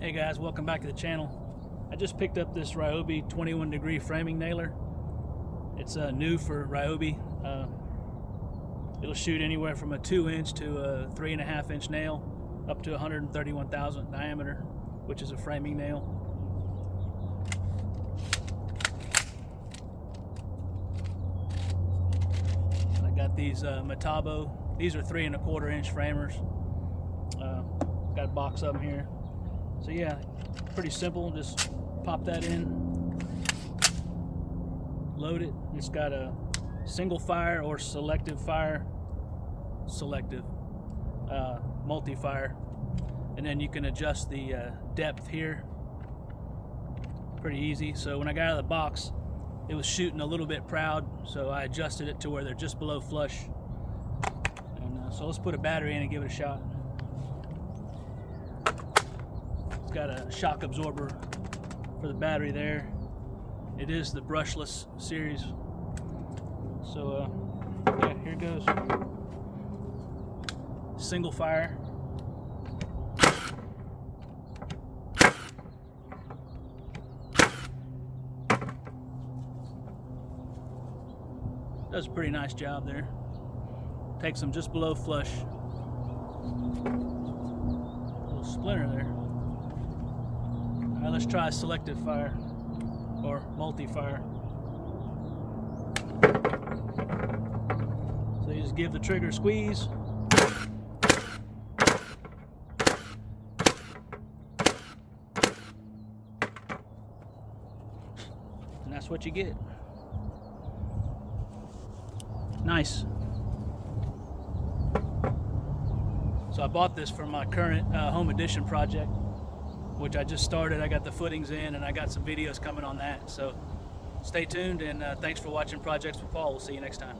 Hey guys, welcome back to the channel. I just picked up this Ryobi 21 degree framing nailer. It's new for Ryobi. It'll shoot anywhere from a 2-inch to a 3.5-inch nail up to 131 thousandth diameter, which is a framing nail. I got these Metabo. These are 3.25-inch framers. Got a box of them here. So yeah, pretty simple. Just pop that in, load it. It's got a single fire or selective fire, multi-fire, and then you can adjust the depth here. Pretty easy. So when I got out of the box, it was shooting a little bit proud, so I adjusted it to where they're just below flush. And so let's put a battery in and give it a shot. Got a shock absorber for the battery there. It is the Brushless series. So yeah, here it goes. Single fire. Does a pretty nice job there. Takes them just below flush. Little splinter there. All right, let's try selective fire or multi-fire. So you just give the trigger a squeeze. And that's what you get. Nice. So I bought this for my current home edition project, which I just started. I got the footings in and I got some videos coming on that. So stay tuned, and thanks for watching Projects with Paul. We'll see you next time.